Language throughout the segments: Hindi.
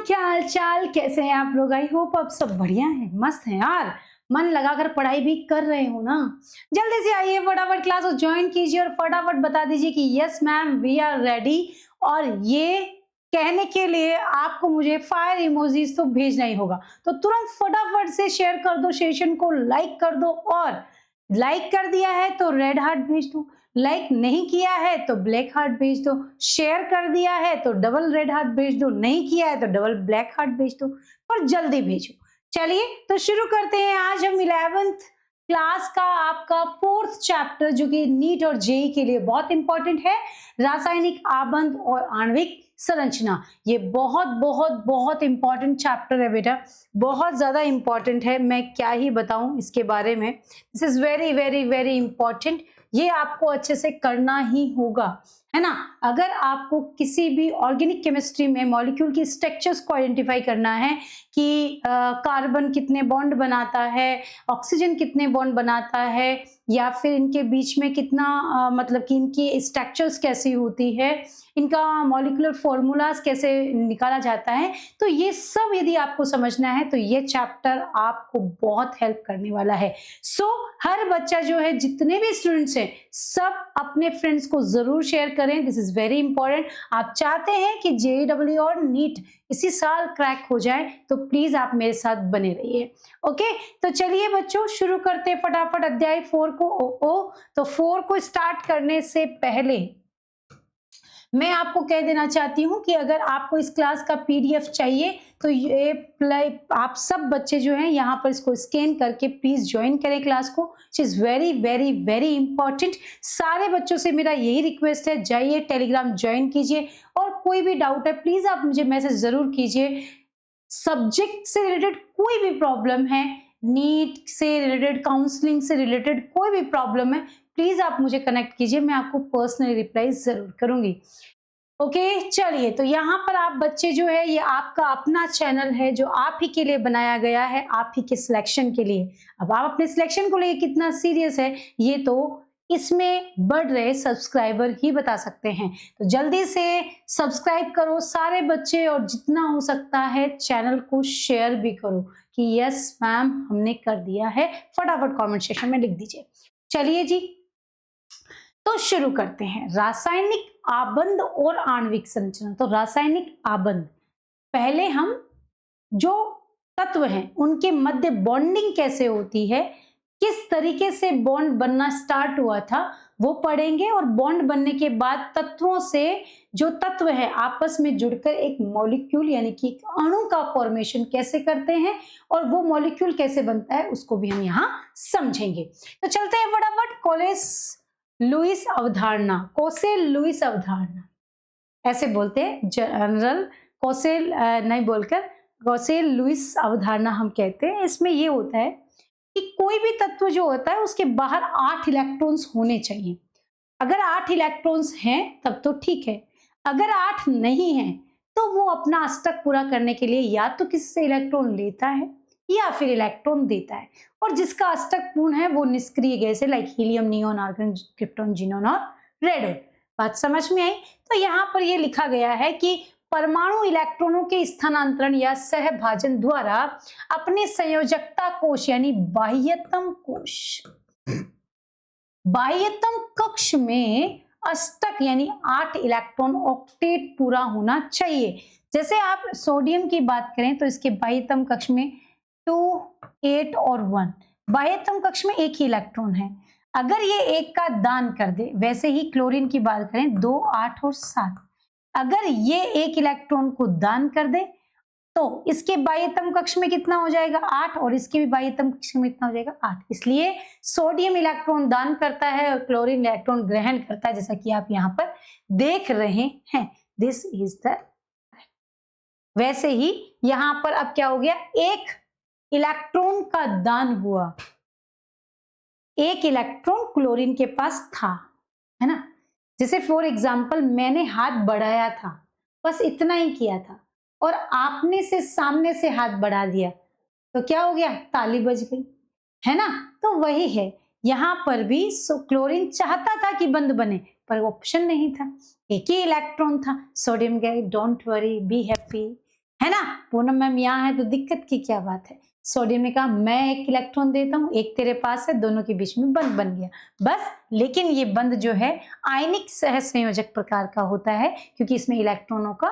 क्या हाल चाल, कैसे हैं आप लोग? आई होप आप सब बढ़िया हैं, मस्त हैं यार। मन लगाकर पढ़ाई भी कर रहे हो ना? जल्दी से आइए, फटाफट क्लास को ज्वाइन कीजिए और फटाफट बता दीजिए कि yes ma'am we are ready. और ये कहने के लिए आपको मुझे फायर इमोजीज तो भेजना ही होगा, तो तुरंत फटाफट से शेयर कर दो, सेशन को लाइक कर दो। और लाइक कर दिया है तो रेड हार्ट भेज दो, लाइक नहीं किया है तो ब्लैक हार्ट भेज दो, शेयर कर दिया है तो डबल रेड हार्ट भेज दो, नहीं किया है तो डबल ब्लैक हार्ट भेज दो, पर जल्दी भेजो। चलिए तो शुरू करते हैं। आज हम 11th क्लास का आपका 4th चैप्टर, जो कि नीट और जेई के लिए बहुत इंपॉर्टेंट है, रासायनिक आबंध और आणविक संरचना। ये बहुत बहुत बहुत इंपॉर्टेंट चैप्टर है बेटा, बहुत ज्यादा इंपॉर्टेंट है। मैं क्या ही बताऊं इसके बारे में। This is very very very important. ये आपको अच्छे से करना ही होगा, है ना। अगर आपको किसी भी ऑर्गेनिक केमिस्ट्री में मॉलिक्यूल की स्ट्रक्चर्स को आइडेंटिफाई करना है कि कार्बन कितने बॉन्ड बनाता है, ऑक्सीजन कितने बॉन्ड बनाता है, या फिर इनके बीच में कितना मतलब कि इनकी स्ट्रक्चर्स कैसी होती है, इनका मॉलिक्यूलर फॉर्मूलाज कैसे निकाला जाता है, तो ये सब यदि आपको समझना है तो ये चैप्टर आपको बहुत हेल्प करने वाला है। सो हर बच्चा जो है, जितने भी स्टूडेंट्स हैं, सब अपने फ्रेंड्स को जरूर शेयर करें। This is very important. आप चाहते हैं कि जेईई और नीट इसी साल क्रैक हो जाए, तो प्लीज आप मेरे साथ बने रहिए। ओके, तो चलिए बच्चों शुरू करते हैं फटाफट अध्याय 4 को। तो 4 को स्टार्ट करने से पहले मैं आपको कह देना चाहती हूं कि अगर आपको इस क्लास का पीडीएफ चाहिए तो ये आप सब बच्चे जो हैं यहाँ पर इसको स्कैन करके प्लीज ज्वाइन करें क्लास को। It is very very very important. सारे बच्चों से मेरा यही रिक्वेस्ट है, जाइए टेलीग्राम ज्वाइन कीजिए, और कोई भी डाउट है प्लीज आप मुझे मैसेज जरूर कीजिए। सब्जेक्ट से रिलेटेड कोई भी प्रॉब्लम है, नीट से रिलेटेड, काउंसलिंग से रिलेटेड कोई भी प्रॉब्लम है, प्लीज आप मुझे कनेक्ट कीजिए, मैं आपको पर्सनली रिप्लाई जरूर करूंगी। ओके, चलिए तो यहाँ पर आप बच्चे जो है, ये आपका अपना चैनल है जो आप ही के लिए बनाया गया है, आप ही के सिलेक्शन के लिए। अब आप अपने सिलेक्शन को लेकर कितना सीरियस है, ये तो इसमें बढ़ रहे सब्सक्राइबर ही बता सकते हैं। तो जल्दी से सब्सक्राइब करो सारे बच्चे, और जितना हो सकता है चैनल को शेयर भी करो कि यस मैम हमने कर दिया है। फटाफट कमेंट सेक्शन में लिख दीजिए। चलिए जी, तो शुरू करते हैं। रासायनिक आबंध और आणविक संरचना। तो रासायनिक आबंध, पहले हम जो तत्व हैं उनके मध्य बॉन्डिंग कैसे होती है, किस तरीके से बॉन्ड बनना स्टार्ट हुआ था, वो पढ़ेंगे। और बॉन्ड बनने के बाद तत्वों से जो तत्व है आपस में जुड़कर एक मॉलिक्यूल यानी कि एक अणु का फॉर्मेशन कैसे करते हैं, और वो मॉलिक्यूल कैसे बनता है उसको भी हम यहाँ समझेंगे। तो चलते हैं फटाफट। कोलेस-लुईस अवधारणा, कोसेल-लुईस अवधारणा ऐसे बोलते हैं, जनरल कोसेल नहीं बोलकर कोसेल-लुईस अवधारणा हम कहते हैं। इसमें ये होता है कि कोई भी तत्व जो होता है उसके बाहर 8 इलेक्ट्रॉन्स होने चाहिए। अगर 8 इलेक्ट्रॉन्स हैं तब तो ठीक है, अगर 8 नहीं है तो वो अपना अष्टक पूरा करने के लिए या तो किसी से इलेक्ट्रॉन लेता है या फिर इलेक्ट्रॉन देता है, और जिसका अष्टक पूर्ण है वो निष्क्रिय गैस है, like helium, neon, argon, krypton, xenon और रेडॉन। बात समझ में आई? तो यहाँ पर ये लिखा गया है कि परमाणु इलेक्ट्रॉनों के स्थानांतरण या सहभाजन द्वारा अपने संयोजकता कोश यानी बाह्यतम कोश, बाह्यतम कक्ष में अष्टक यानी 8 इलेक्ट्रॉन ऑक्टेट पूरा होना चाहिए। जैसे आप सोडियम की बात करें तो इसके बाह्यतम कक्ष में 2, 8 और 1, बाह्यतम कक्ष में एक ही इलेक्ट्रॉन है। अगर ये एक का दान कर दे, वैसे ही क्लोरीन की बात करें 2, 8 और 7, अगर ये एक इलेक्ट्रॉन को दान कर दे तो इसके बाह्यतम कक्ष में कितना हो जाएगा 8, और इसके भी बाह्यतम कक्ष में कितना हो जाएगा 8। इसलिए सोडियम इलेक्ट्रॉन दान करता है और क्लोरीन इलेक्ट्रॉन ग्रहण करता है, जैसा कि आप यहाँ पर देख रहे हैं। दिस इज द, वैसे ही यहाँ पर अब क्या हो गया, एक इलेक्ट्रॉन का दान हुआ, एक इलेक्ट्रॉन क्लोरीन के पास था, है ना। जैसे फॉर एग्जाम्पल मैंने हाथ बढ़ाया था, बस इतना ही किया था, और आपने से सामने से हाथ बढ़ा दिया तो क्या हो गया, ताली बज गई, है ना। तो वही है यहाँ पर भी। क्लोरीन चाहता था कि बंद बने, पर ऑप्शन नहीं था, एक ही इलेक्ट्रॉन था। सोडियम गए, डोंट वरी, बी हैप्पी, है ना। पूनम मैम यहाँ है तो दिक्कत की क्या बात है। सोडियम ने कहा मैं एक इलेक्ट्रॉन देता हूं, एक तेरे पास है, दोनों के बीच में बंध बन गया बस। लेकिन ये बंध जो है आयनिक सहसंयोजक प्रकार का होता है, क्योंकि इसमें इलेक्ट्रॉनों का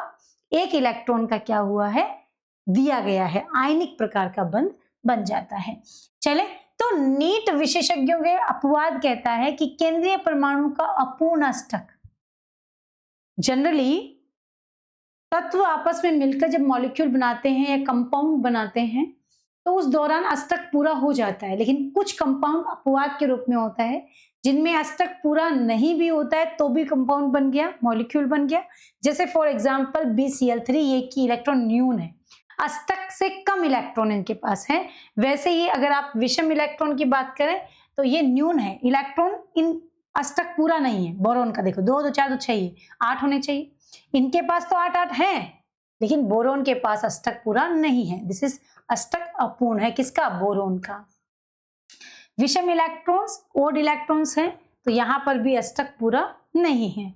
एक इलेक्ट्रॉन का क्या हुआ है, दिया गया है, आयनिक प्रकार का बंध बन जाता है। चले, तो नीट विशेषज्ञों के अपवाद कहता है कि केंद्रीय परमाणु का अपूर्ण अष्टक, जनरली तत्व आपस में मिलकर जब मॉलिक्यूल बनाते हैं या कंपाउंड बनाते हैं तो उस दौरान अष्टक पूरा हो जाता है, लेकिन कुछ कंपाउंड अपवाद के रूप में होता है जिनमें अष्टक पूरा नहीं भी होता है तो भी कंपाउंड बन गया, मॉलिक्यूल बन गया। जैसे फॉर एग्जांपल BCl3, ये की इलेक्ट्रॉन न्यून है, अष्टक से कम इलेक्ट्रॉन इनके पास है। वैसे ही अगर आप विषम इलेक्ट्रॉन की बात करें तो ये न्यून है, इलेक्ट्रॉन इन अष्टक पूरा नहीं है। बोरोन का देखो 2 2 4 2 6 है, 8 होने चाहिए, इनके पास तो 8 8 है, लेकिन बोरोन के पास अष्टक पूरा नहीं है। दिस इज अष्टक अपूर्ण है, किसका, बोरोन का। विषम इलेक्ट्रॉन्स ओड इलेक्ट्रॉन्स हैं तो यहां पर भी अष्टक पूरा नहीं है।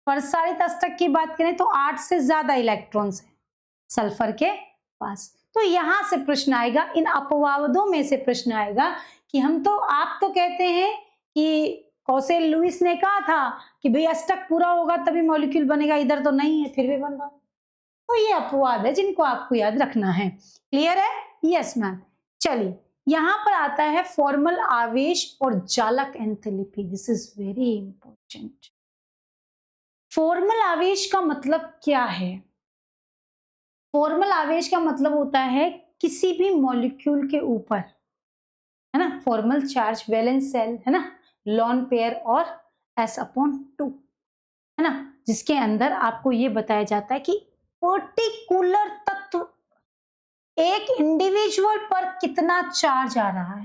प्रसारित अष्टक की बात करें तो 8 से ज्यादा इलेक्ट्रॉन्स हैं सल्फर के पास। तो यहां से प्रश्न आएगा, इन अपवादों में से प्रश्न आएगा कि आप तो कहते हैं कि कौशल लुईस ने कहा था कि भाई अष्टक पूरा होगा तभी मॉलिक्यूल बनेगा, इधर तो नहीं है फिर भी बन रहा। तो ये अपवाद है जिनको आपको याद रखना है। क्लियर है? Yes ma'am. चलिए, यहां पर आता है फॉर्मल आवेश और जालक enthalpy. This is very important. Formal आवेश का मतलब क्या है? फॉर्मल आवेश का मतलब होता है किसी भी मॉलिक्यूल के ऊपर, है ना, फॉर्मल चार्ज, वैलेंस शेल, है ना, लॉन पेयर और S/2, है ना, जिसके अंदर आपको ये बताया जाता है कि पर्टिकुलर तत्व एक इंडिविजुअल पर कितना चार्ज आ रहा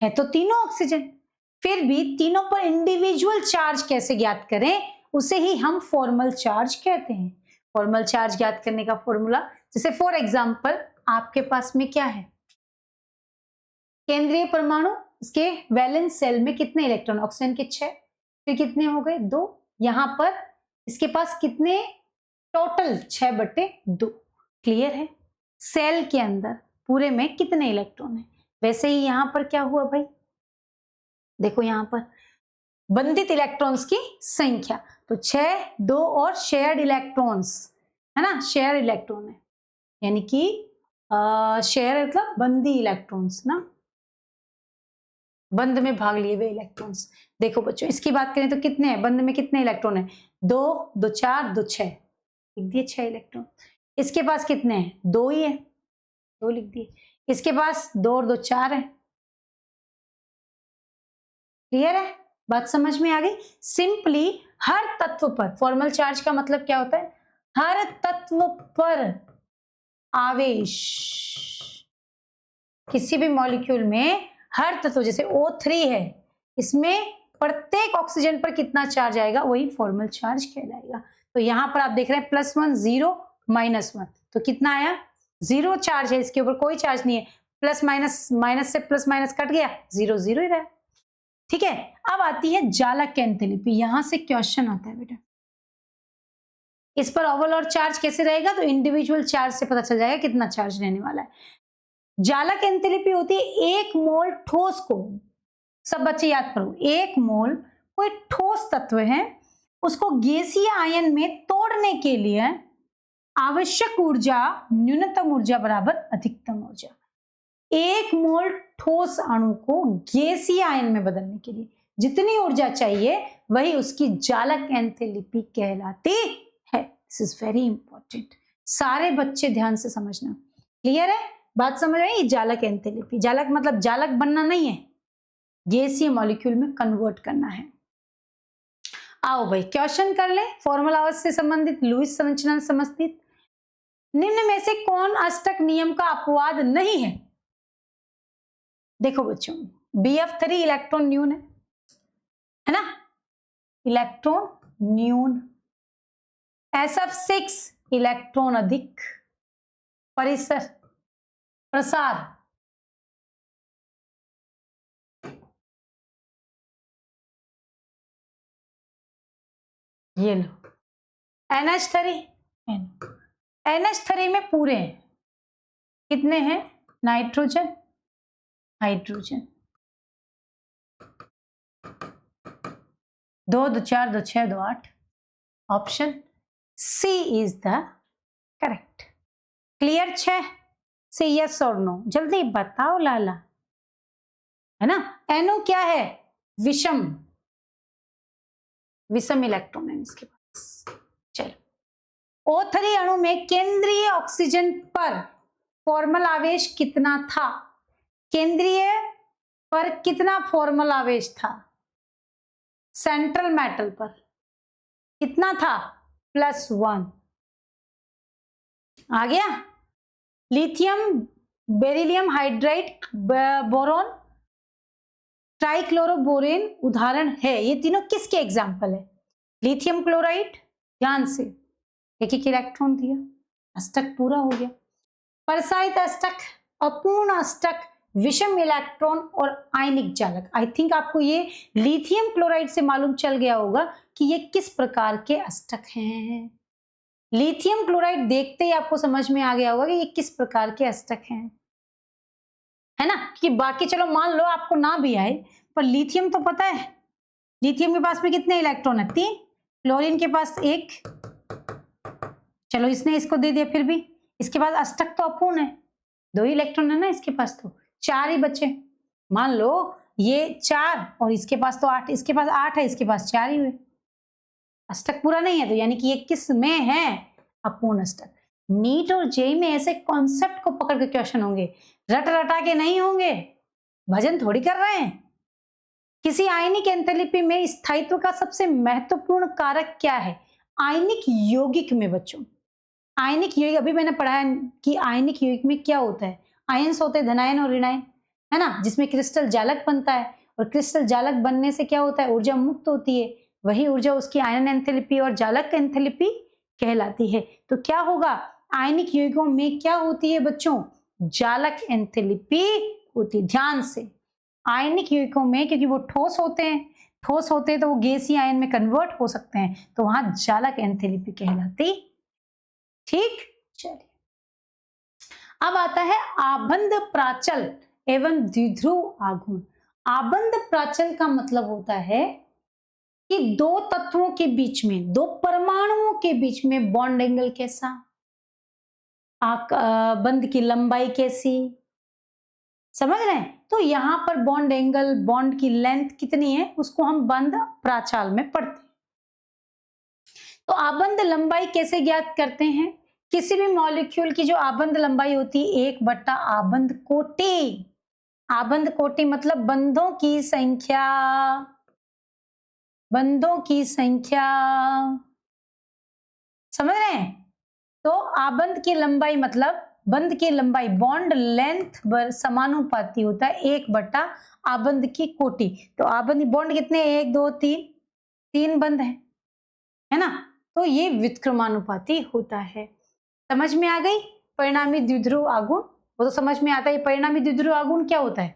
है तो तीनों ऑक्सीजन, फिर भी तीनों पर इंडिविजुअल चार्ज कैसे ज्ञात करें, उसे ही हम फॉर्मल चार्ज कहते हैं। फॉर्मल चार्ज ज्ञात करने का फॉर्मूला, जैसे फॉर एग्जांपल आपके पास में क्या है, केंद्रीय परमाणु, इसके वैलेंस सेल में कितने इलेक्ट्रॉन, ऑक्सीजन के 6, फिर कितने हो गए 2, यहां पर इसके पास कितने, टोटल 6/2। क्लियर है? सेल के अंदर पूरे में कितने इलेक्ट्रॉन है। वैसे ही यहां पर क्या हुआ भाई, देखो यहां पर बंधित इलेक्ट्रॉन्स की संख्या, तो 6 2 और शेयर्ड इलेक्ट्रॉन्स, है ना, शेयर इलेक्ट्रॉन है, यानी कि शेयर मतलब बंदी इलेक्ट्रॉन्स ना, बंध में भाग लिए हुए इलेक्ट्रॉन्स। देखो बच्चों, इसकी बात करें तो कितने हैं बंध में, कितने इलेक्ट्रॉन है, 2 2 4 2 6, लिख दिए 6 इलेक्ट्रॉन। इसके पास कितने हैं, 2 ही है, 2 लिख दिए। इसके पास 2 और 2 4 है। क्लियर है? बात समझ में आ गई? सिंपली हर तत्व पर, फॉर्मल चार्ज का मतलब क्या होता है, हर तत्व पर आवेश, किसी भी मॉलिक्यूल में हर तत्व, जैसे O3 है, इसमें प्रत्येक ऑक्सीजन पर कितना चार्ज आएगा, वही फॉर्मल चार्ज कहलाएगा। तो यहां पर आप देख रहे हैं +1 0 -1, तो कितना आया, 0 चार्ज है, इसके ऊपर कोई चार्ज नहीं है, प्लस माइनस, माइनस से प्लस माइनस कट गया, 0 0 ही रहा। ठीक है, अब आती है जालक एंथैल्पी। यहां से क्वेश्चन आता है बेटा, इस पर ओवरऑल चार्ज कैसे रहेगा, तो इंडिविजुअल चार्ज से पता चल जाएगा कितना चार्ज रहने वाला है। जालक एंथैल्पी होती है 1 मोल ठोस को, सब बच्चे याद करो, 1 मोल कोई ठोस तत्व है, उसको गैसीय आयन में तोड़ने के लिए आवश्यक ऊर्जा न्यूनतम ऊर्जा बराबर अधिकतम ऊर्जा। 1 मोल ठोस अणु को गैसीय आयन में बदलने के लिए जितनी ऊर्जा चाहिए वही उसकी जालक एंथैल्पी कहलाती है। दिस इज वेरी इंपॉर्टेंट, सारे बच्चे ध्यान से समझना। क्लियर है? बात समझ आई? जालक एंथैल्पी, जालक मतलब जालक बनना नहीं है, गैसीय मॉलिक्यूल में कन्वर्ट करना है। आओ भाई क्वेश्चन कर ले, फॉर्मल आवर्स से संबंधित, लुईस संरचना से संबंधित, निम्न में से कौन अष्टक नियम का अपवाद नहीं है। देखो बच्चों, BF3 इलेक्ट्रॉन न्यून है ना, इलेक्ट्रॉन न्यून, SF6 इलेक्ट्रॉन अधिक, परिसर प्रसार, ये लो NH3 NH3 में पूरे हैं, कितने हैं? Nitrogen, hydrogen, 2 2 4 2 6 2 8। Option C is the correct. Clear? 6 से यस और नो, जल्दी बताओ लाला, है ना। NO क्या है? विषम, विषम इलेक्ट्रॉन है इसके पास। चलो, O3 अणु में केंद्रीय ऑक्सीजन पर फॉर्मल आवेश कितना था? केंद्रीय पर कितना फॉर्मल आवेश था? सेंट्रल मेटल पर कितना था? +1। आ गया? लिथियम, बेरिलियम हाइड्राइड, बोरॉन, ट्राइक्लोरोबोरेन उदाहरण है। ये तीनों किसके एग्जाम्पल है? लिथियम क्लोराइड, ध्यान से, एक एक इलेक्ट्रॉन दिया, अष्टक पूरा हो गया। परसाइत अष्टक, अपूर्ण अष्टक, विषम इलेक्ट्रॉन और आयनिक जालक। आई थिंक आपको ये लिथियम क्लोराइड से मालूम चल गया होगा कि ये किस प्रकार के अष्टक हैं। लिथियम क्लोराइड देखते ही आपको समझ में आ गया होगा कि ये किस प्रकार के अष्टक हैं, है ना। कि बाकी चलो मान लो आपको ना भी आए, पर लिथियम तो पता है। लिथियम के पास में कितने इलेक्ट्रॉन है? 3। क्लोरीन के पास 1। चलो इसने इसको दे दिया, फिर भी इसके पास अष्टक तो अपूर्ण है, 2 ही इलेक्ट्रॉन है ना इसके पास, तो 4 ही बचे। मान लो ये 4 और इसके पास तो 8, इसके पास 8 है, इसके पास 4 ही हुए, अष्टक पूरा नहीं है, तो यानी कि ये किस में है? अपूर्ण अष्टक। नीट और जेईई में ऐसे कॉन्सेप्ट को पकड़ के क्वेश्चन होंगे, रट रटा के नहीं होंगे, भजन थोड़ी कर रहे हैं। किसी आयनिक एंथैल्पी में स्थायित्व का सबसे महत्वपूर्ण कारक क्या है? आयनिक यौगिक में बच्चों, आयनिक यौगिक, अभी मैंने पढ़ा है कि आयनिक यौगिक में क्या होता है, आयन्स होते हैं, धनायन और ऋणायन, है ना, जिसमें क्रिस्टल जालक बनता है, और क्रिस्टल जालक बनने से क्या होता है? ऊर्जा मुक्त होती है, वही ऊर्जा उसकी आयन एंथैल्पी और जालक एंथैल्पी कहलाती है। तो क्या होगा? आयनिक यौगिकों में क्या होती है बच्चों? जालक एंथैल्पी होती। ध्यान से, आयनिक यौगिकों में, क्योंकि वो ठोस होते हैं तो वो गैसीय आयन में कन्वर्ट हो सकते हैं, तो वहां जालक एंथैल्पी कहलाती। ठीक, चलिए अब आता है आबंध प्राचल एवं द्विध्रुव आघूर्ण। आबंध प्राचल का मतलब होता है कि 2 तत्वों के बीच में, 2 परमाणुओं के बीच में बॉन्ड एंगल कैसा, बंध की लंबाई कैसी, समझ रहे हैं। तो यहां पर बॉन्ड एंगल, बॉन्ड की लेंथ कितनी है, उसको हम बंध प्राचाल में पढ़ते हैं। तो आबंध लंबाई कैसे ज्ञात करते हैं? किसी भी मॉलिक्यूल की जो आबंध लंबाई होती है 1/, आबंध कोटि। आबंध कोटि मतलब बंधों की संख्या, बंधों की संख्या, समझ रहे हैं। तो आबंध की लंबाई मतलब बंध की लंबाई, बॉन्ड लेंथ समानुपाती होता है 1/, आबंध की कोटि। तो आबंध बॉन्ड कितने? 1 2 3 बंध है ना। तो ये व्युत्क्रमानुपाती होता है। समझ में आ गई? परिणामी द्विध्रुव आघूर्ण, वो तो समझ में आता है। परिणामी द्विध्रुव आघूर्ण क्या होता है?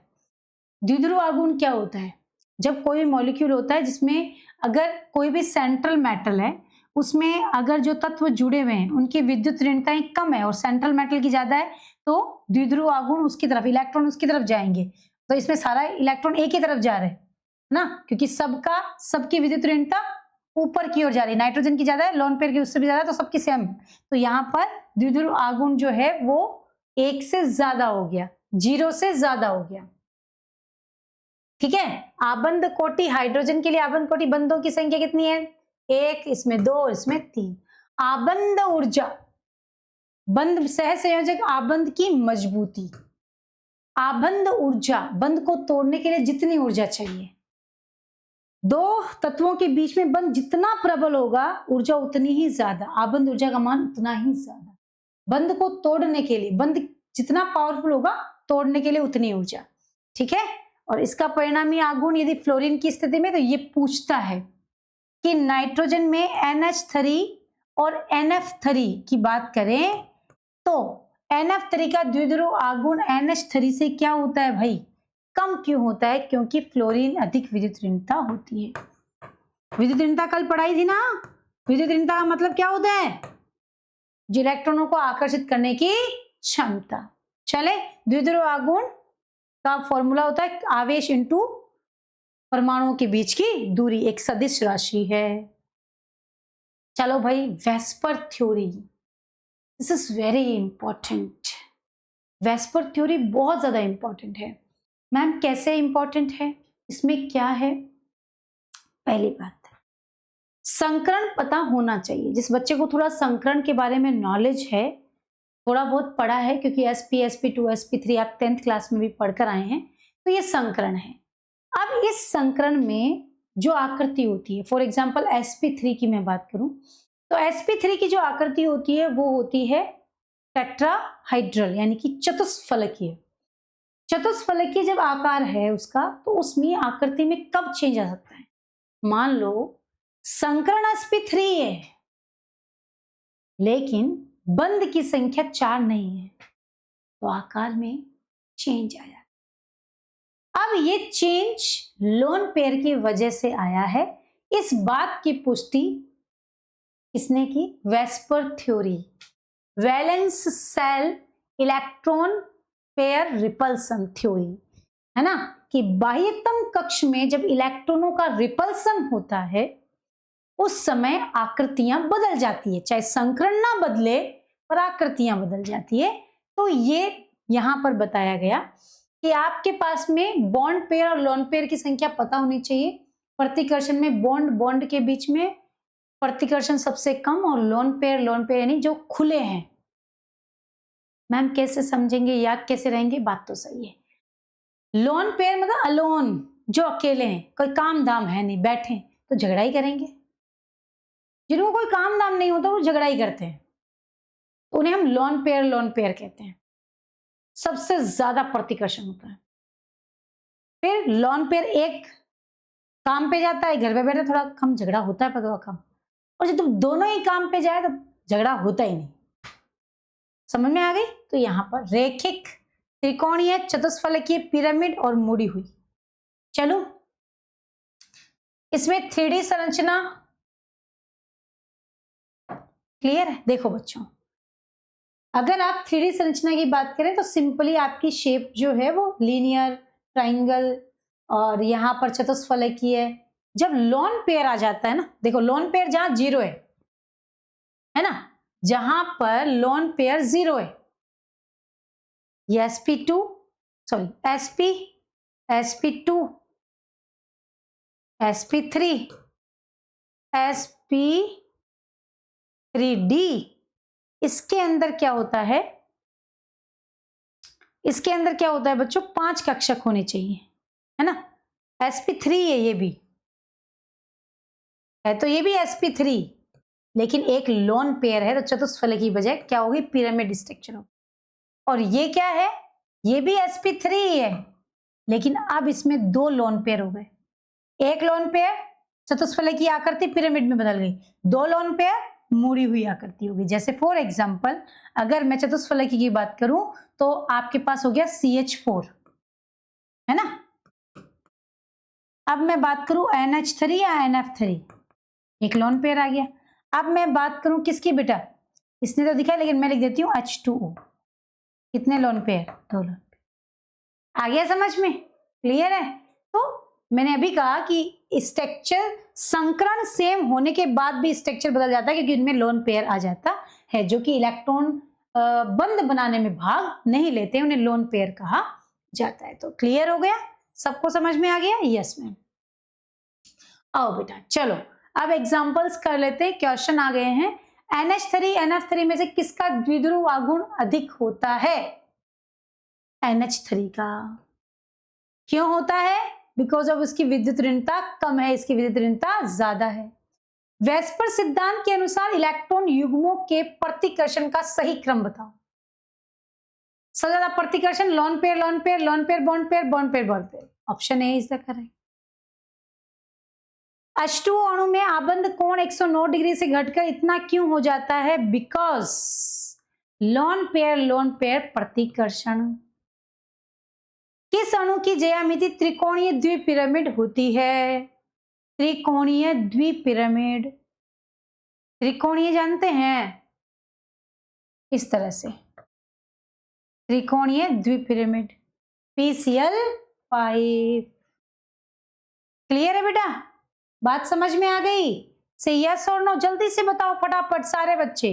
द्विध्रुव आघूर्ण क्या होता है? जब कोई भी मॉलिक्यूल होता है जिसमें अगर कोई भी सेंट्रल मेटल है, उसमें अगर जो तत्व जुड़े हुए हैं उनकी विद्युत ऋणताएं कम है और सेंट्रल मेटल की ज्यादा है, तो द्विध्रुव आघूर्ण उसकी तरफ, इलेक्ट्रॉन उसकी तरफ जाएंगे। तो इसमें सारा इलेक्ट्रॉन एक ही तरफ जा रहे हैं ना, क्योंकि सबकी विद्युत ऋणता ऊपर की ओर जा रही है। नाइट्रोजन की ज्यादा है, लोन पेयर की उससे भी ज्यादा है, तो सबकी सेम। तो यहाँ पर द्विध्रुव आघूर्ण जो है वो 1 से ज्यादा हो गया, 0 से ज्यादा हो गया। ठीक है। आबंध कोटि, हाइड्रोजन के लिए आबंध कोटि बंधों की संख्या कितनी है? 1, इसमें 2, इसमें 3। आबंध ऊर्जा, बंध सह संयोजक आबंध की मजबूती, आबंध ऊर्जा, बंध को तोड़ने के लिए जितनी ऊर्जा चाहिए, 2 तत्वों के बीच में बंध जितना प्रबल होगा ऊर्जा उतनी ही ज्यादा, आबंध ऊर्जा का मान उतना ही ज्यादा। बंध को तोड़ने के लिए, बंध जितना पावरफुल होगा तोड़ने के लिए उतनी ऊर्जा। ठीक है। और इसका परिणामी आघूर्ण यदि फ्लोरीन की स्थिति में, तो ये पूछता है कि नाइट्रोजन में NH3 और NF3 की बात करें तो NF3 का द्विध्रुव आघूर्ण NH3 से क्या होता है भाई? कम क्यों होता है? क्योंकि फ्लोरीन अधिक विद्युत ऋणता होती है। विद्युत ऋणता कल पढ़ाई थी ना। विद्युत ऋणता का मतलब क्या होता है? जो इलेक्ट्रॉनों को आकर्षित करने की क्षमता। चले, द्विध्रुव आघूर्ण का फॉर्मूला होता है आवेश इंटू परमाणुओं के बीच की दूरी, एक सदिश राशि है। चलो भाई, VSEPR theory, this is very important. VSEPR theory बहुत ज्यादा इंपॉर्टेंट है। मैम कैसे इंपॉर्टेंट है, इसमें क्या है? पहली बात, संकरण पता होना चाहिए। जिस बच्चे को थोड़ा संकरण के बारे में नॉलेज है, थोड़ा बहुत पढ़ा है, क्योंकि एसपी, sp2, sp3 आप 10th क्लास में भी पढ़कर आए हैं, तो ये संकरण है। अब इस संकरण में जो आकृति होती है, फॉर एग्जाम्पल sp3 की मैं बात करूं, तो sp3 की जो आकृति होती है वो होती है टेट्राहाइड्रल, यानी कि चतुष्फलकीय। चतुष्फलकीय जब आकार है उसका, तो उसमें आकृति में कब चेंज आ सकता है? मान लो संकरण sp3 है, लेकिन बंध की संख्या 4 नहीं है, तो आकार में चेंज आ जाता। अब ये चेंज लोन पेयर की वजह से आया है। इस बात की पुष्टि किसने की? VSEPR theory, valence shell electron pair repulsion theory, है ना, कि बाह्यतम कक्ष में जब इलेक्ट्रॉनों का रिपल्सन होता है उस समय आकृतियां बदल जाती है, चाहे संकरण ना बदले पर आकृतियां बदल जाती है। तो ये यहां पर बताया गया कि आपके पास में बॉन्ड पेयर और लोन पेयर की संख्या पता होनी चाहिए। प्रतिकर्षण में बॉन्ड के बीच में प्रतिकर्षण सबसे कम, और लोन पेयर यानी जो खुले हैं। मैम कैसे समझेंगे, याद कैसे रहेंगे? बात तो सही है। लोन पेयर मतलब अलोन, जो अकेले हैं, कोई काम दाम है नहीं, बैठे तो झगड़ा ही करेंगे। जिनको कोई काम दाम नहीं होता वो झगड़ा ही करते हैं, तो उन्हें हम लोन पेयर कहते हैं। सबसे ज्यादा प्रतिकर्षण होता है। फिर लोन पेयर एक काम पे जाता है, घर पे बैठे थोड़ा कम झगड़ा होता है, पर थोड़ा कम। और जब तुम दोनों ही काम पे जाए तो झगड़ा होता ही नहीं। समझ में आ गई? तो यहां पर रेखिक, त्रिकोणीय, चतुष्फलकीय, पिरामिड और मुड़ी हुई। चलो, इसमें 3D संरचना क्लियर है? देखो बच्चों, अगर आप 3D संरचना की बात करें तो सिंपली आपकी शेप जो है वो लीनियर, ट्राइंगल और यहां पर चतुष्फलकीय है। जब लोन पेयर आ जाता है ना, देखो लोन पेयर जहां 0 है ना, जहां पर लोन पेयर 0 है, ये sp2 sorry sp, sp2, sp3, sp3d, इसके अंदर क्या होता है? इसके अंदर क्या होता है बच्चों? 5 कक्षक होने चाहिए, है ना। sp3 है, ये भी है, तो ये भी sp3, लेकिन एक लोन पेयर है, तो चतुष्फलक की बजाय क्या होगी? पिरामिड स्ट्रक्चर होगी। और ये क्या है? ये भी sp3 है, लेकिन अब इसमें 2 लोन पेयर हो गए। एक लोन पेयर चतुष्फलक की आकृति पिरामिड में बदल गई, 2 लोन पेयर मुड़ी हुई आकृति होगी। जैसे फॉर एग्जाम्पल अगर मैं चतुष्फलकी की बात करूं तो आपके पास हो गया CH4, है ना। अब मैं बात करूं NH3 या NF3, एक लोन पेयर आ गया। अब मैं बात करूं किसकी बेटा? इसने तो दिखा, लेकिन मैं लिख देती हूं H2O। कितने लोन पेयर? 2 lone pair. आ गया समझ में? क्लियर है? तो मैंने अभी कहा कि स्ट्रक्चर संकरण सेम होने के बाद भी स्ट्रक्चर बदल जाता है, क्योंकि इनमें लोन पेयर आ जाता है, जो कि इलेक्ट्रॉन बंद बनाने में भाग नहीं लेते, उन्हें लोन पेयर कहा जाता है। तो क्लियर हो गया? सबको समझ में आ गया? Yes ma'am. आओ बेटा, चलो अब एग्जांपल्स कर लेते हैं। क्वेश्चन आ गए हैं। NH3 NF3 में से किसका द्विध्रुव आघूर्ण अधिक होता है? NH3 का। क्यों होता है? बिकॉज ऑफ उसकी विद्युत ऋणता कम है, इसकी विद्युत ऋणता ज्यादा है। वेस्पर सिद्धांत के अनुसार इलेक्ट्रॉन युग्मों के प्रतिकर्षण का सही क्रम बताओ। सबसे ज्यादा प्रतिकर्षण lone pair lone pair lone pair bond pair bond pair bond pair. Option A is the correct. H2O अणु में आबंध कोण 109 डिग्री से घटकर इतना क्यों हो जाता है? बिकॉज लोन पेयर प्रतिकर्षण। किस अणु की ज्यामिति त्रिकोणीय द्विपिरामिड होती है? त्रिकोणीय द्विपिरामिड। त्रिकोणीय जानते हैं? इस तरह से त्रिकोणीय द्विपिरामिड PCl5। क्लियर है बेटा? बात समझ में आ गई? से यस और नो जल्दी से बताओ फटाफट सारे बच्चे।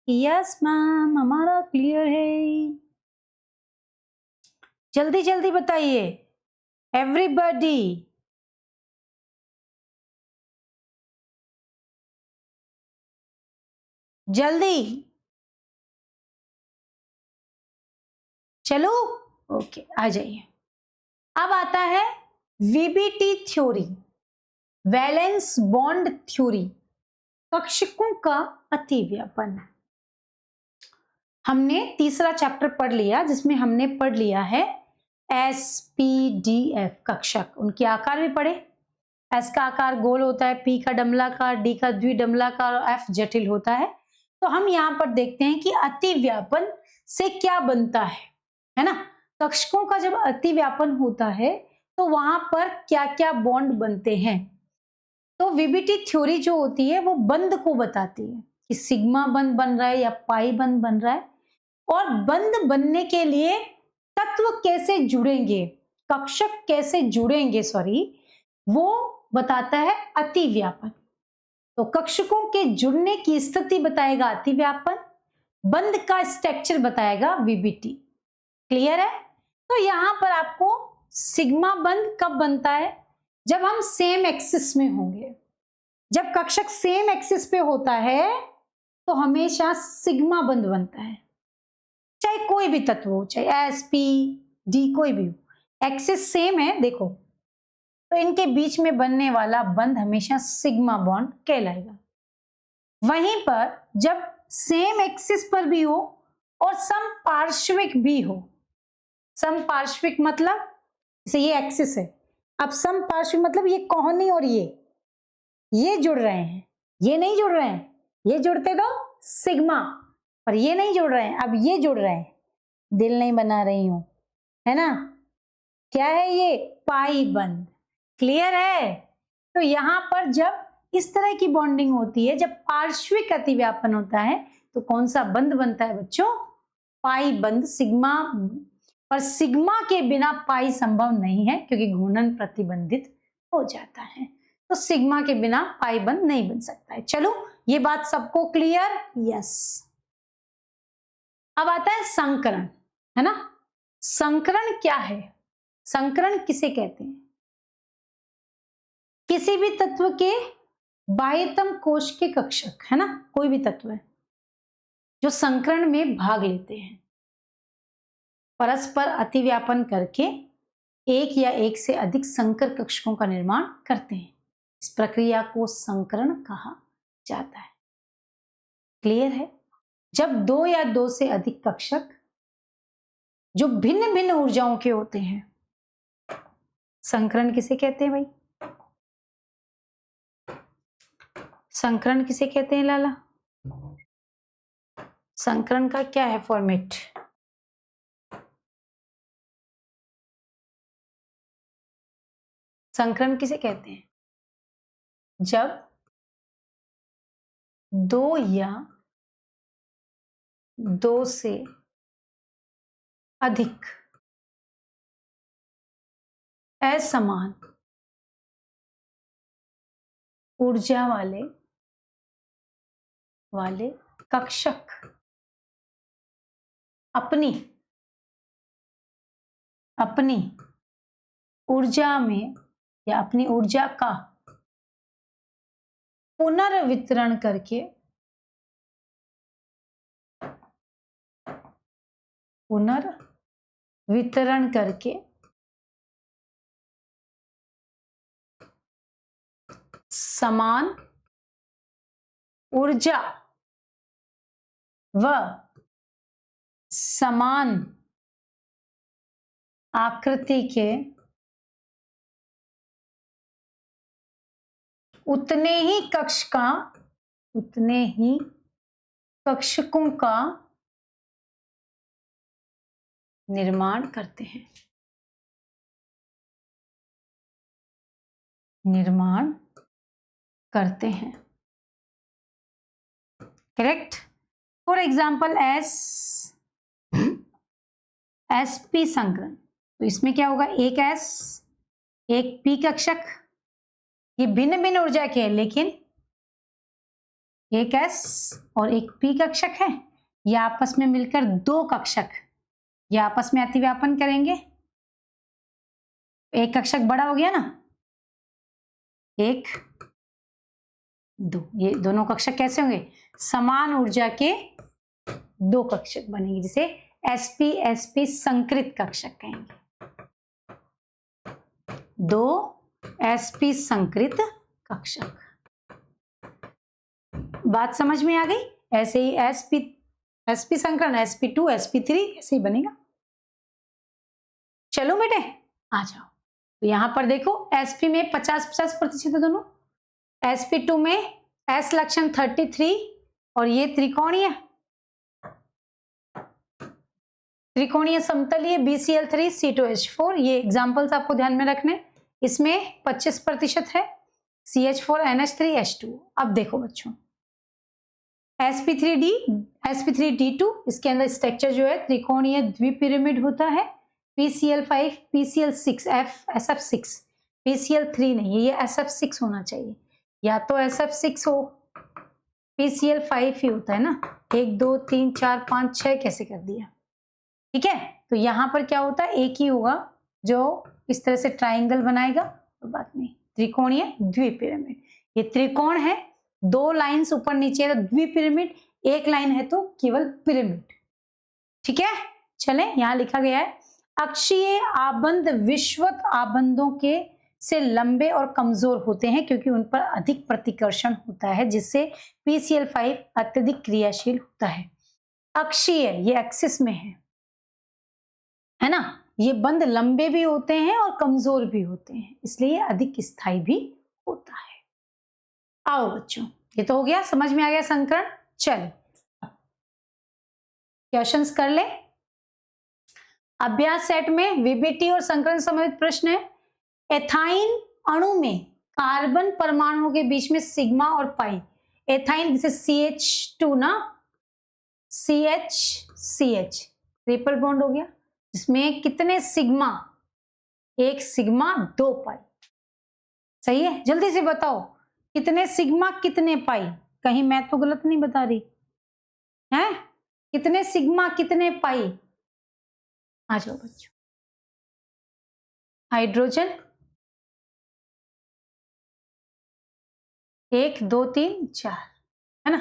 यस मैम हमारा क्लियर है, जल्दी जल्दी बताइए एवरीबॉडी। जल्दी चलो, ओके आ जाइए। अब आता है VBT theory, valence bond theory, कक्षकों का अतिव्यापन। हमने तीसरा चैप्टर पढ़ लिया जिसमें हमने पढ़ लिया है SPDF कक्षक, उनके आकार भी पढ़े। S का आकार गोल होता है, P का डमलाकार, D का द्विडमलाकार और F जटिल होता है। तो हम यहाँ पर देखते हैं कि अतिव्यापन से क्या बनता है ना? कक्षकों का जब अतिव्यापन होता है तो वहां पर क्या क्या बॉन्ड बनते हैं। तो वीबीटी थ्योरी जो होती है वो बंध को बताती है कि सिग्मा बंध बन रहा है या पाई बंध बन रहा है, और बंध बनने के लिए तत्व कैसे जुड़ेंगे, कक्षक कैसे जुड़ेंगे वो बताता है अतिव्यापन। तो कक्षकों के जुड़ने की स्थिति बताएगा अतिव्यापन, बंध का स्ट्रक्चर बताएगा वीबीटी। क्लियर है? तो यहां पर आपको सिग्मा बंध कब बनता है? जब हम सेम एक्सिस में होंगे। जब कक्षक सेम एक्सिस पे होता है तो हमेशा सिग्मा बंध बनता है, चाहे कोई भी तत्व हो, चाहे एस पी डी कोई भी हो, एक्सिस सेम है देखो, तो इनके बीच में बनने वाला बंध हमेशा सिग्मा बॉन्ड कहलाएगा। वहीं पर जब सेम एक्सिस पर भी हो और समपार्श्विक भी हो, समपार्श्विक मतलब जैसे ये एक्सिस है, अब समपार्श्विक मतलब ये कोहनी और ये जुड़ रहे हैं, ये नहीं जुड़ रहे हैं, ये जुड़ते तो सिग्मा, पर ये नहीं जुड़ रहे हैं, अब ये जुड़ रहे हैं। दिल नहीं बना रही हूं, है ना? क्या है ये? पाई बंध। क्लियर है? तो यहां पर जब इस तरह की बॉन्डिंग होती है, जब पार्श्विक अतिव्यापन होता है तो कौन सा बंध बनता है बच्चों? पाई बंध। सिग्मा, पर सिग्मा के बिना पाई संभव नहीं है क्योंकि घूर्णन प्रतिबंधित हो जाता है, तो सिग्मा के बिना पाई बंध नहीं बन सकता है। चलो ये बात सबको क्लियर? यस। अब आता है संकरण, है ना? संकरण क्या है? संकरण किसे कहते हैं? किसी भी तत्व के बाह्यतम कोश के कक्षक, है ना, कोई भी तत्व है जो संकरण में भाग लेते हैं, परस्पर अतिव्यापन करके एक या एक से अधिक संकर कक्षकों का निर्माण करते हैं। इस प्रक्रिया को संकरण कहा जाता है। क्लियर है? जब दो या दो से अधिक कक्षक जो भिन्न भिन्न ऊर्जाओं के होते हैं, संकरण किसे कहते हैं भाई? संकरण किसे कहते हैं लाला? संकरण का क्या है फॉर्मेट? संकरण किसे कहते हैं? जब दो या दो से अधिक असमान ऊर्जा वाले कक्षक अपनी ऊर्जा में या अपनी ऊर्जा का पुनर्वितरण करके समान ऊर्जा व समान आकृति के उतने ही कक्षकों का निर्माण करते हैं। करेक्ट? फॉर एग्जाम्पल sp संकरण, तो इसमें क्या होगा, एक s एक p कक्षक, ये भिन्न भिन्न ऊर्जा के हैं लेकिन एक s और एक p कक्षक है, ये आपस में मिलकर दो कक्षक, ये आपस में अतिव्यापन करेंगे, एक कक्षक बड़ा हो गया ना, एक दो, ये दोनों कक्षक कैसे होंगे, समान ऊर्जा के दो कक्षक बनेंगे, जिसे sp sp संकृत कक्षक कहेंगे, दो sp संकृत कक्षक। बात समझ में आ गई? ऐसे ही sp संकरण sp2 sp3 ऐसे ही बनेगा। चलो बेटे आ जाओ, तो यहां पर देखो sp में 50-50% है दोनों, sp2 में s लक्षण 33 और ये त्रिकोणीय समतलीय BCl3 C2H4, ये एग्जांपल्स आपको ध्यान में रखने, इसमें 25% है CH4NH3H2। अब देखो बच्चों sp3d2, इसके अंदर स्ट्रक्चर जो है त्रिकोणीय द्विपिरामिड होता है, PCl5 PCl6 SF6, PCl3 नहीं है, ये SF6 होना चाहिए, या तो SF6 हो, PCl5 ही होता है ना, 1 2 3 4 5 6 कैसे कर दिया, ठीक है। तो यहां पर क्या होता है, एक ही होगा जो इस तरह से ट्राइंगल बनाएगा, और बाद में त्रिकोणीय द्विपिरामिड, ये त्रिकोण है, दो लाइंस ऊपर नीचे है तो द्विपिरामिड, एक लाइन है तो केवल पिरामिड, ठीक है। चले, यहां लिखा गया है अक्षीय आबंध विश्वत आबंधों के से लंबे और कमजोर होते हैं क्योंकि उन पर अधिक प्रतिकर्षण होता है, जिससे PCl5 अत्यधिक क्रियाशील होता है। अक्षीय ये एक्सिस में है ना, ये बंध लंबे भी होते हैं और कमजोर भी होते हैं, इसलिए अधिक स्थायी भी होता है। आओ बच्चों, ये तो हो गया, समझ में आ गया संकरण। चलो क्वेश्चंस कर ले। अभ्यास सेट में VBT और संकरण संबंधित प्रश्न है। एथाइन अणु में कार्बन परमाणुओं के बीच में सिग्मा और पाई, एथाइन जैसे CH2 ना, CH ट्रिपल बॉन्ड हो गया, जिसमें कितने सिग्मा, एक सिग्मा दो पाई, सही है। जल्दी से बताओ कितने सिग्मा कितने पाई, कहीं मैं तो गलत नहीं बता रही है, कितने सिग्मा कितने पाई, आ जाओ बच्चों। हाइड्रोजन 1 2 3 4 है ना,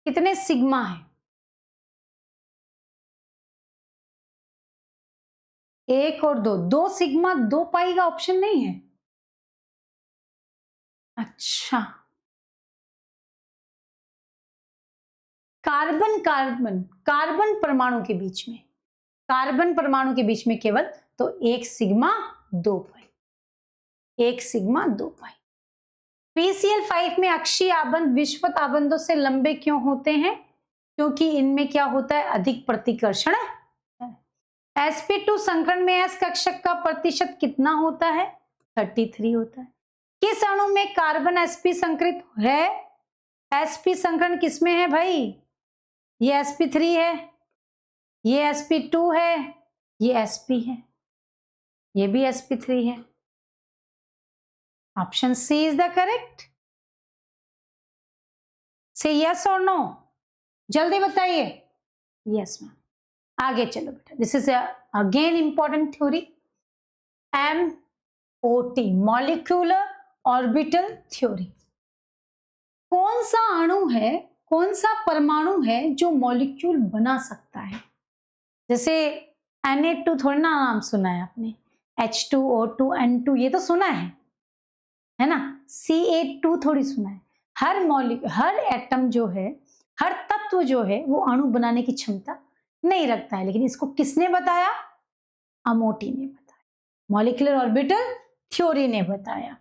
कितने सिग्मा है, एक और दो, दो सिग्मा दो पाई का ऑप्शन नहीं है, अच्छा। कार्बन कार्बन कार्बन परमाणु के बीच में, कार्बन परमाणु के बीच में केवल तो एक सिग्मा दो पाई, एक सिग्मा दो पाई। PCl5 में अक्षीय आबंध विश्वत आबंधों से लंबे क्यों होते हैं, क्योंकि इनमें क्या होता है, अधिक प्रतिकर्षण है। sp2 संकरण में s कक्षक का प्रतिशत कितना होता है, 33 होता है। किस अणु में कार्बन sp संकरित है, sp संकरण किसमें है भाई, ये sp3 है, ये sp2 है, ये sp है, ये भी sp3 है। Option C is the correct. से यस और नो, जल्दी बताइए। यस मैम, आगे चलो बेटा। This is again important theory, MOT molecular orbital theory. कौन सा अणु है, कौन सा परमाणु है जो मॉलिक्यूल बना सकता है, जैसे Na2 थोड़ा ना नाम सुना है आपने, H2O2 N2 ये तो सुना है ना, Ca2 थोड़ी सुना है। हर एटम जो है, हर तत्व जो है वो अणु बनाने की क्षमता नहीं रखता है, लेकिन इसको किसने बताया, अमोटी ने बताया, मॉलिक्यूलर ऑर्बिटल थ्योरी ने बताया,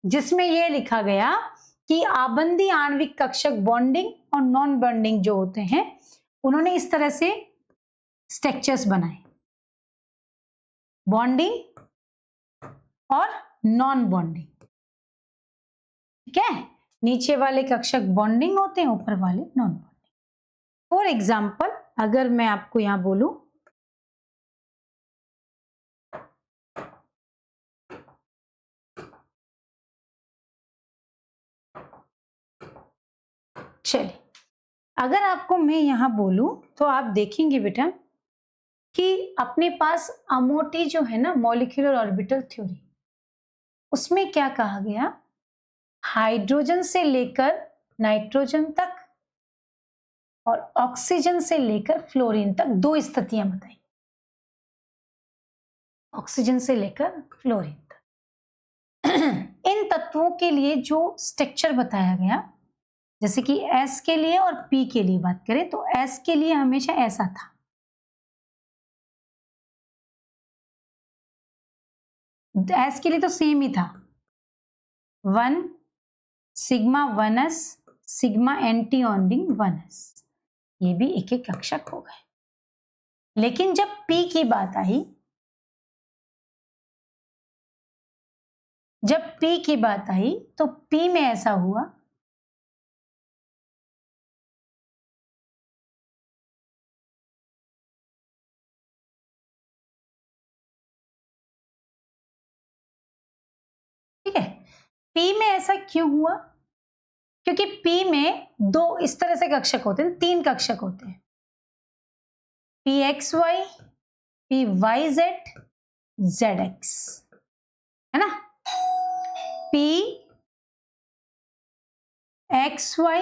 जिसमें यह लिखा गया कि आबंधी आणविक कक्षक बॉन्डिंग और नॉन बॉन्डिंग जो होते हैं, उन्होंने इस तरह से स्ट्रक्चर्स बनाए, बॉन्डिंग और नॉन बॉन्डिंग, ठीक है। नीचे वाले कक्षक बॉन्डिंग होते हैं, ऊपर वाले नॉन बॉन्डिंग। फॉर एग्जाम्पल अगर मैं आपको यहां बोलूं, चलिए अगर आपको मैं यहां बोलूं तो आप देखेंगे बेटा कि अपने पास अमोटी जो है ना मॉलिक्यूलर ऑर्बिटल थ्योरी, उसमें क्या कहा गया, हाइड्रोजन से लेकर नाइट्रोजन तक और ऑक्सीजन से लेकर फ्लोरीन तक दो स्थितियां बताई। ऑक्सीजन से लेकर फ्लोरीन तक इन तत्वों के लिए जो स्ट्रक्चर बताया गया, जैसे कि S के लिए और P के लिए बात करें तो S के लिए हमेशा ऐसा था, S के लिए तो सेम ही था, 1 sigma 1s sigma anti bonding 1s, ये भी एक एक कक्षक हो गए। लेकिन जब P की बात आई, जब P की बात आई तो P में ऐसा हुआ ठीक है। P में ऐसा क्यों हुआ, क्योंकि P में दो इस तरह से कक्षक होते हैं, तीन कक्षक होते हैं, PXY PYZ ZX, है ना, PXY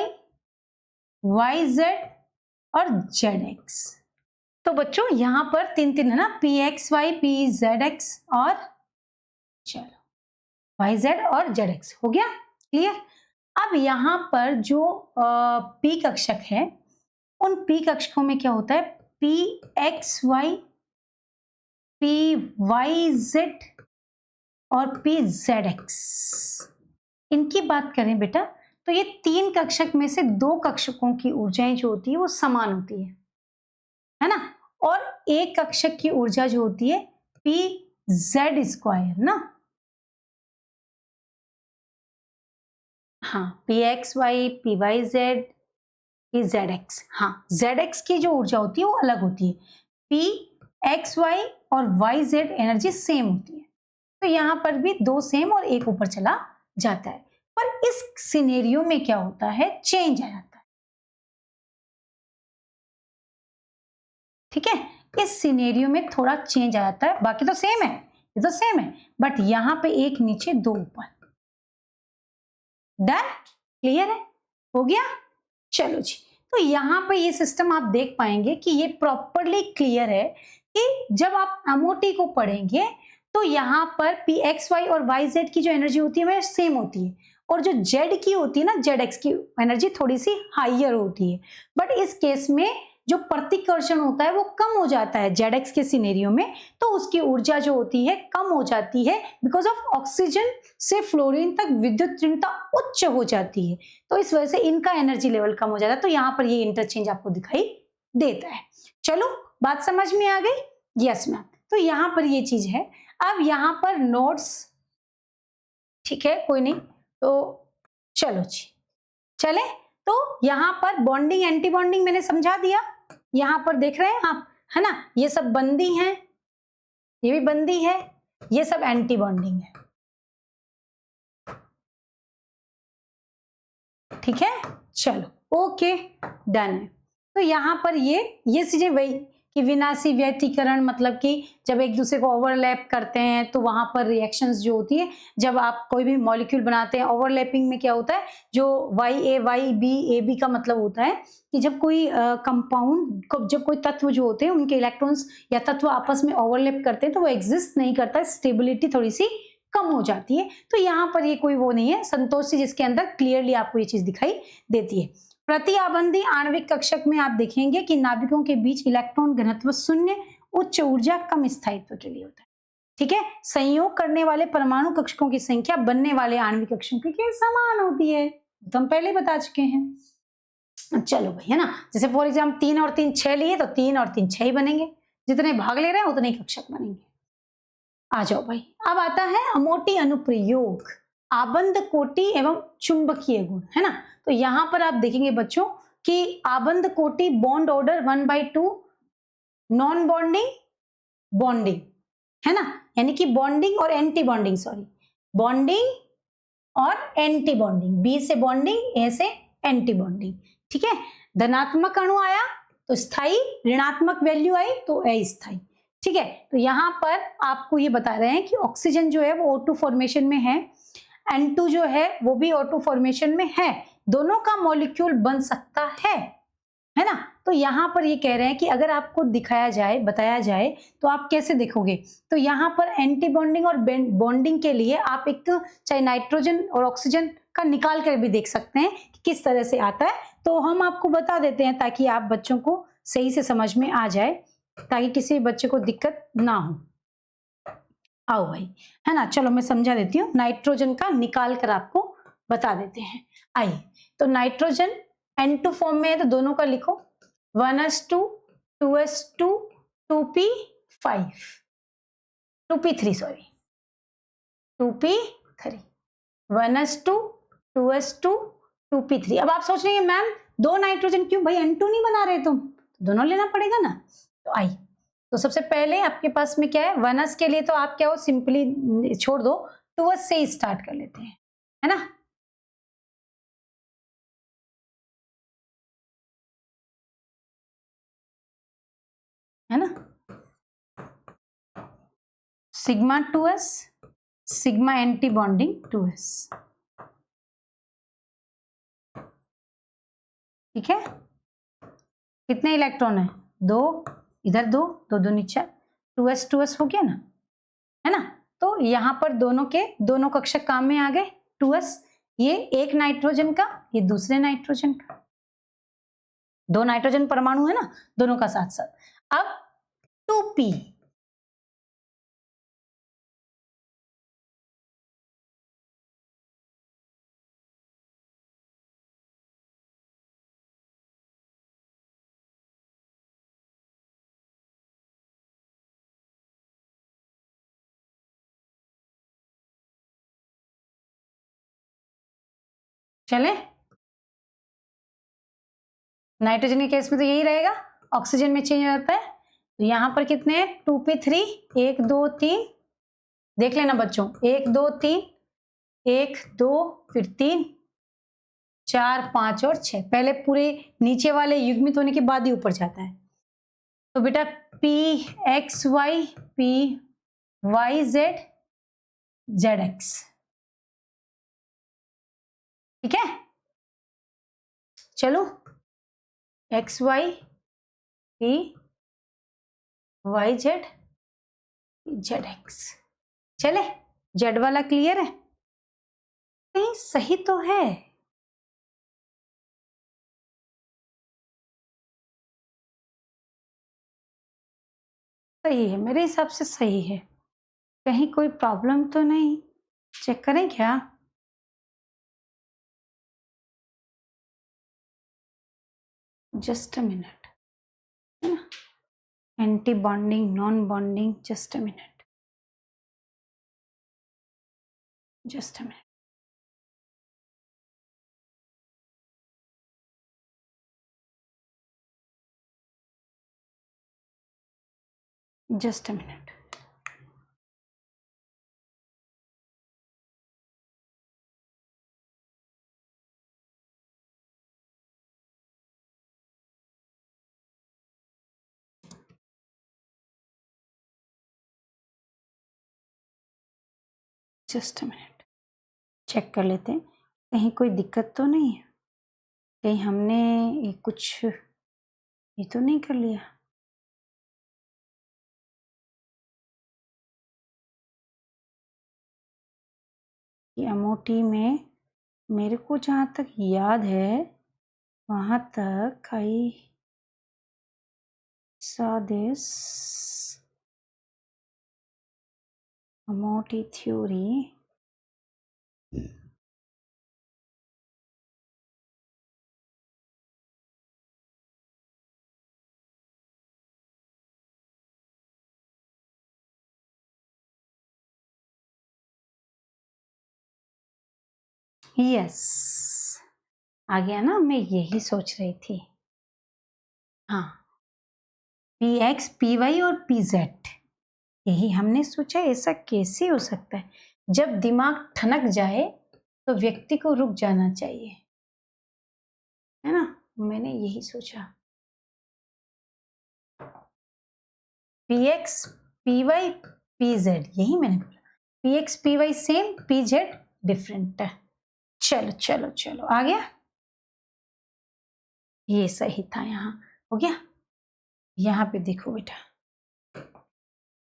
YZ और ZX। तो बच्चों यहां पर तीन तीन है ना, PXY PZX और चलो YZ और ZX हो गया क्लियर। अब यहां पर जो P कक्षक है, उन P कक्षकों में क्या होता है, PXY PYZ और PZX। इनकी बात करें बेटा तो ये तीन कक्षक में से दो कक्षकों की ऊर्जाएं जो होती है वो समान होती है ना, और एक कक्षक की ऊर्जा जो होती है PZ स्क्वायर ना, हाँ PXY PYZ PZX, हाँ ZX की जो ऊर्जा होती है वो अलग होती है, PXY और YZ एनर्जी सेम होती है, तो यहां पर भी दो सेम और एक ऊपर चला जाता है। पर इस सिनेरियो में क्या होता है, चेंज आ जाता है, ठीक है, इस सिनेरियो में थोड़ा चेंज आ जाता है, बाकी तो सेम है, ये तो सेम है, बट यहां पे एक नीचे दो ऊपर। डन, क्लियर है, हो गया। चलो जी, तो यहां पे ये सिस्टम आप देख पाएंगे कि ये प्रॉपरली क्लियर है कि जब आप एमओटी को पढ़ेंगे तो यहां पर PXY और YZ की जो एनर्जी होती है वह सेम होती है, और जो Z की होती है ना, ZX की एनर्जी थोड़ी सी हाइयर होती है, बट इस केस में जो प्रतिकर्षण होता है वो कम हो जाता है ZX के सिनेरियो में, तो उसकी ऊर्जा जो होती है कम हो जाती है, बिकॉज ऑफ ऑक्सीजन से फ्लोरीन तक विद्युत ऋणता उच्च हो जाती है, तो इस वजह से इनका एनर्जी लेवल कम हो जाता है, तो यहाँ पर ये इंटरचेंज आपको दिखाई देता है। चलो बात समझ में आ गई, यस मैम, तो यहाँ पर ये चीज है। अब यहाँ पर नोट्स, ठीक है कोई नहीं, तो चलो जी चले, तो यहाँ पर बॉन्डिंग एंटी बॉन्डिंग मैंने समझा दिया, यहाँ पर देख रहे हैं आप, है ना, ये सब बंदी है, ये भी बंदी है, ये सब एंटी बॉन्डिंग है, ठीक है, चलो ओके डन है। तो यहाँ पर ये चीजें वही कि विनाशी व्यतिकरण, मतलब कि जब एक दूसरे को ओवरलैप करते हैं तो वहां पर रिएक्शंस जो होती है, जब आप कोई भी मॉलिक्यूल बनाते हैं, ओवरलैपिंग में क्या होता है, जो YA YB का मतलब होता है कि जब कोई कंपाउंड, जब कोई तत्व जो होते हैं उनके इलेक्ट्रॉन्स या तत्व आपस में ओवरलैप करते हैं तो वो एग्जिस्ट नहीं करता, स्टेबिलिटी थोड़ी सी कम हो जाती है। तो यहाँ पर ये कोई वो नहीं है, संतोषी जिसके अंदर क्लियरली आपको ये चीज दिखाई देती है। प्रति आबंधी आणविक कक्षक में आप देखेंगे कि नाभिकों के बीच इलेक्ट्रॉन घनत्व शून्य, उच्च ऊर्जा, कम स्थायित्व के लिए होता है, ठीक है। संयोग करने वाले परमाणु कक्षकों की संख्या बनने वाले आणविक कक्षकों की समान होती है, तो हम पहले बता चुके हैं। चलो भाई, है ना, जैसे फॉर एग्जाम्पल 3 और 3 6 लिए तो 3 और 3 6 ही बनेंगे, जितने भाग ले रहे हैं उतने ही कक्षक बनेंगे। आ जाओ भाई, अब आता है अमोटी अनुप्रयोग, आबंध कोटि एवं चुंबकीय गुण, है ना। तो यहां पर आप देखेंगे बच्चों कि आबंध कोटि bond order 1/2, non bonding bonding, है ना, यानी कि बॉन्डिंग और एंटी बॉन्डिंग, सॉरी, बॉन्डिंग और एंटी बॉन्डिंग, बी से बॉन्डिंग, ए से एंटी बॉन्डिंग, ठीक है। धनात्मक अणु आया तो स्थायी, ऋणात्मक वैल्यू आई तो अस्थायी, ठीक है। तो यहां पर आपको ये बता रहे हैं कि ऑक्सीजन जो है वो O2 फॉर्मेशन में है, N2 जो है वो भी O2 फॉर्मेशन में है, दोनों का मॉलिक्यूल बन सकता है ना। तो यहां पर ये कह रहे हैं कि अगर आपको दिखाया जाए, बताया जाए, तो आप कैसे देखोगे। तो यहां पर एंटी बॉन्डिंग और बॉन्डिंग के लिए आप एक चाहे नाइट्रोजन और ऑक्सीजन का निकाल कर भी देख सकते हैं कि किस तरह से आता है। तो हम आपको बता देते हैं ताकि आप बच्चों को सही से समझ में आ जाए, ताकि किसी बच्चे को दिक्कत ना हो। आओ भाई, है ना, चलो मैं समझा देती हूँ, नाइट्रोजन का निकाल कर आपको बता देते हैं। आइए, तो नाइट्रोजन N2 फॉर्म में है तो दोनों का लिखो, 1s2 2s2 2p5 2p3, sorry 2p3, 1s2 2s2 2p3। अब आप सोच रहे हैं मैम दो नाइट्रोजन क्यों भाई, N2 नहीं बना रहे तुम, दोनों लेना पड़ेगा ना। तो आइए, तो सबसे पहले आपके पास में क्या है, 1s के लिए तो आप क्या हो, सिंपली छोड़ दो, 2s से ही स्टार्ट कर लेते हैं, है ना। है ना, sigma 2s, sigma anti bonding 2s, ठीक है। कितने इलेक्ट्रॉन है, दो, इधर दो, दो दो नीचे, 2s हो गया ना, है ना। तो यहां पर दोनों के दोनों कक्षक काम में आ गए, 2s, ये एक नाइट्रोजन का, ये दूसरे नाइट्रोजन का, दो नाइट्रोजन परमाणु है ना, दोनों का साथ साथ। अब 2p, चले, नाइट्रोजन के केस में तो यही रहेगा, ऑक्सीजन में चेंज हो जाता है। तो यहां पर कितने हैं, 2p3, 1 2 3, देख लेना बच्चों, 1 2 3, 1 2 फिर 3 4 5 और 6, पहले पूरे नीचे वाले युग्मित होने के बाद ही ऊपर जाता है। तो बेटा pxy pyz zx, ठीक है। चलो, X Y P Y Z Z X, चले, जेड वाला क्लियर है, नहीं सही तो है, सही है, मेरे हिसाब से सही है, कहीं कोई प्रॉब्लम तो नहीं, चेक करें क्या। जस्ट अ मिनट, है ना, anti bonding non bonding, just a minute, just a minute, just a minute. Just a minute, check कर लेते हैं कहीं कोई दिक्कत तो नहीं है, कहीं हमने ये कुछ ये तो नहीं कर लिया। ये एमओटी में मेरे को जहाँ तक याद है वहाँ तक I saw this MOT theory, yes, आ गया ना, मैं यही सोच रही थी। हाँ, px, py और pz, यही हमने सोचा। ऐसा कैसे हो सकता है? जब दिमाग ठनक जाए तो व्यक्ति को रुक जाना चाहिए, है ना। मैंने यही सोचा। px, py, pz, यही मैंने बोला। px, py same, pz different है। चलो चलो चलो, आ गया। ये सही था, यहाँ हो गया। यहाँ पे देखो बेटा,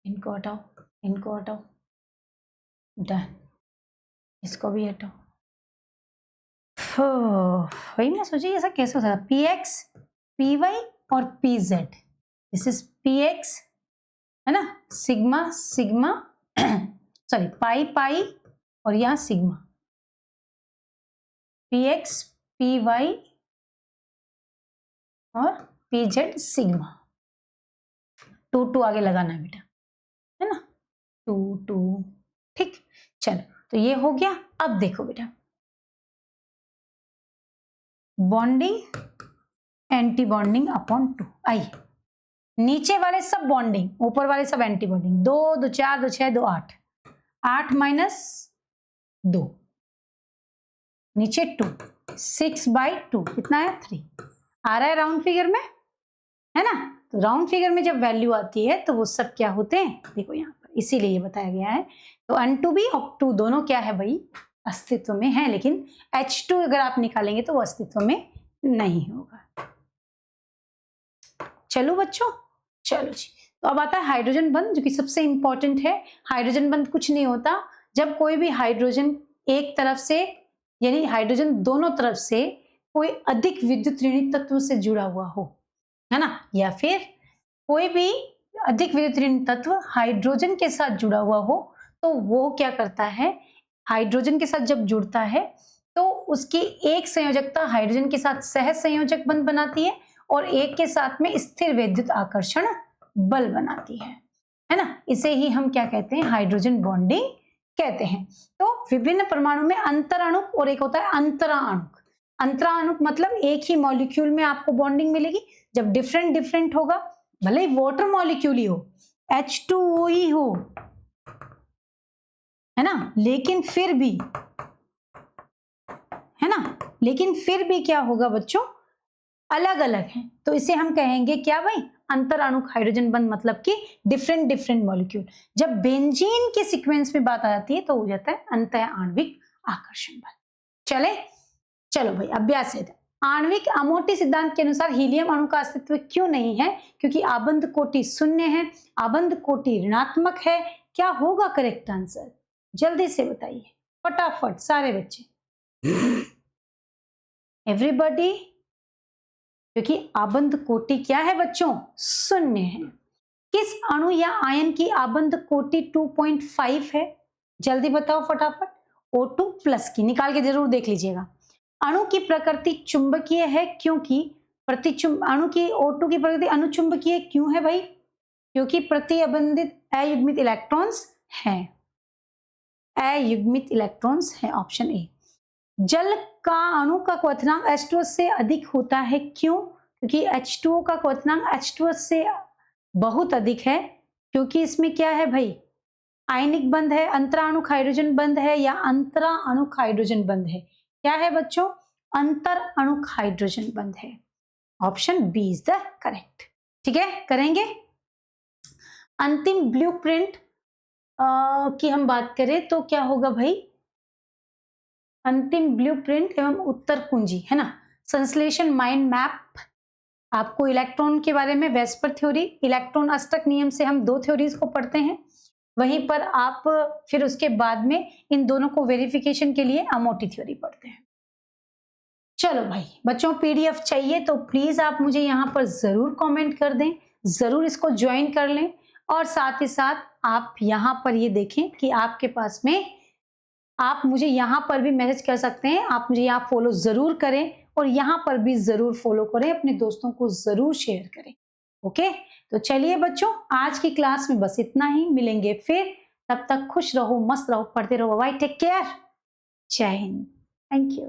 इनको हटाओ, इनको हटाओ, डन। इसको भी हटाओ। वही मैं सोची ऐसा कैसे हो सकता। px, py और pz, दिस इज px, है ना, सिग्मा सिग्मा सॉरी पाई पाई, और यहाँ सिग्मा, px, py और pz सिग्मा। 2 आगे लगाना है बेटा, है ना, 2 ठीक। चलो, तो ये हो गया। अब देखो बेटा, बॉन्डिंग एंटी बॉन्डिंग अपॉन 2। आइए, नीचे वाले सब बॉन्डिंग, ऊपर वाले सब एंटी बॉन्डिंग। 2 2 4 2 6 2 8, 8 माइनस 2, नीचे 2, 6/2 कितना है 3। आ रहा है राउंड फिगर में, है ना। तो राउंड फिगर में जब वैल्यू आती है तो वो सब क्या होते हैं, देखो यहाँ पर, इसीलिए ये बताया गया है। तो N2B और 2 दोनों क्या है भाई, अस्तित्व में है, लेकिन H2 अगर आप निकालेंगे तो वो अस्तित्व में नहीं होगा। चलो बच्चों, चलो जी। तो अब आता है हाइड्रोजन बंध, जो कि सबसे इंपॉर्टेंट है। हाइड्रोजन बंध कुछ नहीं होता, जब कोई भी हाइड्रोजन एक तरफ से, यानी हाइड्रोजन दोनों तरफ से कोई अधिक विद्युत ऋणी तत्व से जुड़ा हुआ हो, है ना, या फिर कोई भी अधिक विद्युत ऋणी तत्व हाइड्रोजन के साथ जुड़ा हुआ हो, तो वो क्या करता है, हाइड्रोजन के साथ जब जुड़ता है तो उसकी एक संयोजकता हाइड्रोजन के साथ सह संयोजक बंध बनाती है, और एक के साथ में स्थिर विद्युत आकर्षण बल बनाती है ना। इसे ही हम क्या कहते हैं, हाइड्रोजन बॉन्डिंग कहते हैं। तो विभिन्न परमाणु में अंतराणुक और एक होता है अंतराणुक। अंतराणुक मतलब एक ही मॉलिक्यूल में आपको बॉन्डिंग मिलेगी। जब डिफरेंट डिफरेंट होगा, भले ही वाटर मॉलिक्यूल ही हो, H2O ही हो, है ना, लेकिन फिर भी, है ना, लेकिन फिर भी क्या होगा बच्चों, अलग अलग है। तो इसे हम कहेंगे क्या भाई, अंतराणुक हाइड्रोजन बंध, मतलब कि डिफरेंट डिफरेंट मॉलिक्यूल। जब बेंजीन के सीक्वेंस में बात आ जाती है तो हो जाता है अंतःआण्विक आकर्षण बल। चले, चलो भाई अभ्यास है। आणविक अमोटी सिद्धांत के अनुसार हीलियम अणु का अस्तित्व क्यों नहीं है, क्योंकि आबंध कोटि शून्य है, आबंध कोटि ऋणात्मक है। क्या होगा करेक्ट आंसर, जल्दी से बताइए फटाफट सारे बच्चे, एवरीबॉडी। क्योंकि आबंध कोटि क्या है बच्चों, शून्य है। किस अणु या आयन की आबंध कोटि 2.5 है, जल्दी बताओ फटाफट। O2+ की, निकाल के जरूर देख लीजिएगा। अणु की प्रकृति चुंबकीय है, क्योंकि अणु की O2 की प्रकृति अनुचुंबकीय क्यों है भाई, क्योंकि प्रतिबंधित अयुग्मित इलेक्ट्रॉन्स हैं, अयुग्मित इलेक्ट्रॉन्स है, ऑप्शन ए। जल का अणु का क्वथनांक H2O से अधिक होता है, क्यों, क्योंकि H2O का क्वथनांक H2O से बहुत अधिक है, क्योंकि इसमें क्या है भाई, आयनिक बंध है, अंतराणुक हाइड्रोजन बंध है, या अंतराणुक हाइड्रोजन बंध है। क्या है बच्चों, अंतराणुक हाइड्रोजन बंध है। Option B is the correct. ठीक है, करेंगे। अंतिम ब्लूप्रिंट की हम बात करें तो क्या होगा भाई, अंतिम ब्लूप्रिंट एवं उत्तर कुंजी, है ना, संश्लेषण माइंड मैप। आपको इलेक्ट्रॉन के बारे में वेस्पर थ्योरी, इलेक्ट्रॉन अष्टक नियम से हम 2 थ्योरीज को पढ़ते हैं, वहीं पर आप फिर उसके बाद में इन दोनों को वेरिफिकेशन के लिए अमोटी थ्योरी पढ़ते हैं। चलो भाई बच्चों, पीडीएफ चाहिए तो प्लीज आप मुझे यहाँ पर जरूर कमेंट कर दें, जरूर इसको ज्वाइन कर लें, और साथ ही साथ आप यहाँ पर ये देखें कि आपके पास में, आप मुझे यहाँ पर भी मैसेज कर सकते हैं, आप मुझे यहाँ फॉलो जरूर करें, और यहाँ पर भी जरूर फॉलो करें, अपने दोस्तों को जरूर शेयर करें। ओके, तो चलिए बच्चों, आज की क्लास में बस इतना ही, मिलेंगे फिर, तब तक खुश रहो, मस्त रहो, पढ़ते रहो, बाय, टेक केयर, जय हिंद, थैंक यू।